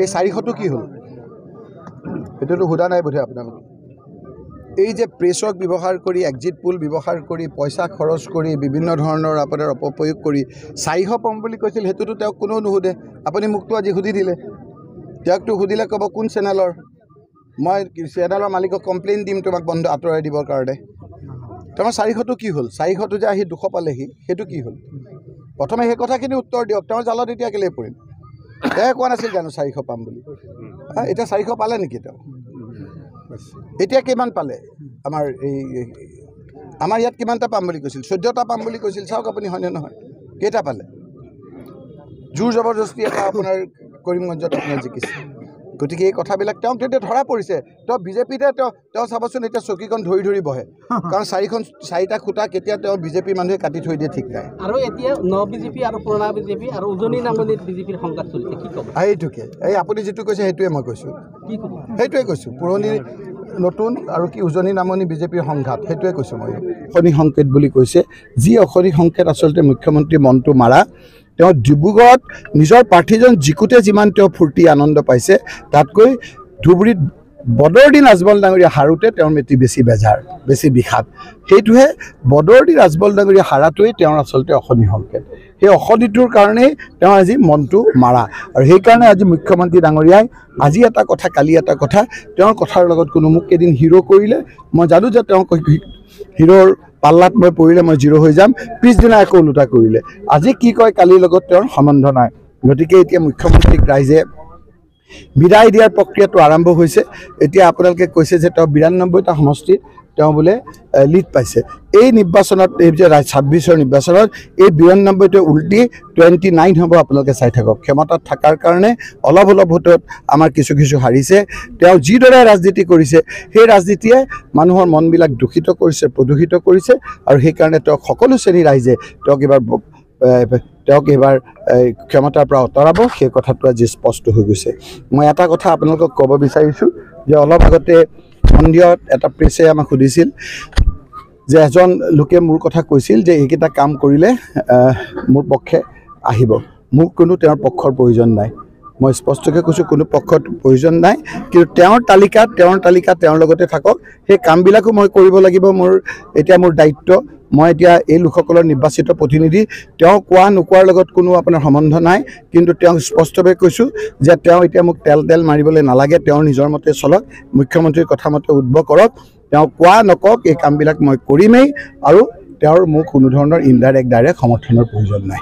এই 400টো কি হ'ল এটোতো হুদা নাই বোধে আপোনালোকে এই যে প্ৰেছক ব্যৱহাৰ কৰি এক্সিট পুল ব্যৱহাৰ কৰি পইচা খৰচ কৰি বিভিন্ন ধৰণৰ আপোনাৰ অপপ্ৰয়োগ কৰি 400 পাম বুলি কৈছিল হেতুটো তেওঁ কোনো নুহুদে আপুনি মুক্ত আজি হুদি দিলে তেওঁকটো হুদিলে ক'ব কোন চেনেলৰ মই চেনেলৰ মালিকক কমপ্লেইন দিম তোমাক বন্ধ আঁতৰাই দিবৰ কাৰণে তোমাৰ 400টো কি হ'ল 400টো যে আহি 200 পালেহি হেতু কি হ'ল প্ৰথমে সেই কথাখিনি উত্তৰ দিয়ক তেওঁ জালত এতিয়া কেলে পৰিম তেওঁ কোৱা নাছিল জানো 400 পাম বুলি এটা 400 পালে নেকি তেওঁ এতিয়া কিমান পালে আমাৰ ইয়াত কিমানটা পাম বুলি কৈছিল 14টা পাম বুলি কৈছিল চাওক আপুনি হয়নে নহয় কেইটা পালে জোৰ জবৰদস্তি এটা আপোনাৰ কৰিমগঞ্জত আপোনাৰ জিকিছে গতিকে এই কথাবিলাক তেওঁ তেতিয়া ধৰা পৰিছে তেওঁ বিজেপিতে তেওঁ চাবচোন এতিয়া চকীখন ধৰি ধৰি বহে কাৰণ 4টা খুঁটা কেতিয়া তেওঁ বিজেপি মানুহে কাটি থৈ দিয়ে ঠিক নাই আৰু এতিয়া ন বিজেপি আৰু পুৰণা বিজেপি আৰু উজনি নামনিত বিজেপিৰ সংঘাত চলিছে কি ক'ব এইটোকে এই আপুনি যিটো কৈছে সেইটোৱে মই কৈছোঁ কি ক'ব সেইটোৱে কৈছোঁ পুৰণি নতুন আৰু কি উজনি নামনি বিজেপিৰ সংঘাত সেইটোৱে কৈছোঁ মই অশনি সংকেত বুলি কৈছে যি অশনি সংকেত আচলতে মুখ্যমন্ত্ৰী মনটো মাৰা তেওঁ ডিব্ৰুগড়ত নিজৰ প্ৰাৰ্থীজন জিকোতে যিমান তেওঁ ফূৰ্তি আনন্দ পাইছে তাতকৈ ধুবুৰীত বদৰুদ্দিন আজমল ডাঙৰীয়া হাৰোতে তেওঁৰ মেটি বেছি বেজাৰ বেছি বিষাদ সেইটোহে বদৰুদ্দিন আজমল ডাঙৰীয়া হাৰাটোৱেই তেওঁৰ আচলতে অশনি সংকেত সেই অশনিটোৰ কাৰণেই তেওঁ আজি মনটো মাৰা আৰু সেইকাৰণে আজি মুখ্যমন্ত্ৰী ডাঙৰীয়াই আজি এটা কথা কালি এটা কথা তেওঁৰ কথাৰ লগত কোনো মোক এদিন হিৰো কৰিলে মই জানো যে তেওঁ হিৰোৰ পাল্লাত মই পৰিলে মই জিৰো হৈ যাম পিছদিনা একো ওলোটা কৰিলে আজি কি কয় কালিৰ লগত তেওঁৰ সম্বন্ধ নাই গতিকে এতিয়া মুখ্যমন্ত্ৰীক ৰাইজে বিদায় দিয়াৰ প্ৰক্ৰিয়াটো আৰম্ভ হৈছে এতিয়া আপোনালোকে কৈছে যে তেওঁ 92টা সমষ্টিত তেওঁ বোলে লিড পাইছে এই নিৰ্বাচনত এই যে 26ৰ নিৰ্বাচনত এই 92টো উল্টি 29 হ'ব আপোনালোকে চাই থাকক ক্ষমতাত থকাৰ কাৰণে অলপ ভোটত আমাৰ কিছু হাৰিছে তেওঁ যিদৰে ৰাজনীতি কৰিছে সেই ৰাজনীতিয়ে মানুহৰ মনবিলাক দূষিত কৰিছে প্ৰদূষিত কৰিছে আৰু সেইকাৰণে তেওঁ সকলো শ্ৰেণীৰ ৰাইজে তেওঁক এবাৰ ক্ষমতাৰ পৰা আঁতৰাব সেই কথাটো আজি স্পষ্ট হৈ গৈছে মই এটা কথা আপোনালোকক ক'ব বিচাৰিছোঁ যে অলপ আগতে মন্দিৰত এটা প্ৰেছে আমাক সুধিছিল যে এজন লোকে মোৰ কথা কৈছিল যে এইকেইটা কাম কৰিলে মোৰ পক্ষে আহিব মোক কোনো তেওঁৰ পক্ষৰ প্ৰয়োজন নাই মই স্পষ্টকৈ কৈছোঁ কোনো পক্ষৰ প্ৰয়োজন নাই কিন্তু তেওঁৰ তালিকা তেওঁৰ লগতে থাকক সেই কামবিলাকো মই কৰিব লাগিব এতিয়া মোৰ দায়িত্ব মই এতিয়া এই লোকসকলৰ নিৰ্বাচিত প্ৰতিনিধি তেওঁ কোৱা নোকোৱাৰ লগত কোনো আপোনাৰ সম্বন্ধ নাই কিন্তু তেওঁ স্পষ্টভাৱে কৈছোঁ যে তেওঁ এতিয়া মোক তেল মাৰিবলৈ নালাগে তেওঁৰ নিজৰ মতে চলক মুখ্যমন্ত্ৰীৰ কথা মতে উদ্ভৱ কৰক তেওঁ কোৱা নকওক এই কামবিলাক মই কৰিমেই আৰু তেওঁৰ মোক কোনো ধৰণৰ ইনডাইৰেক্ট ডাইৰেক্ট সমৰ্থনৰ প্ৰয়োজন নাই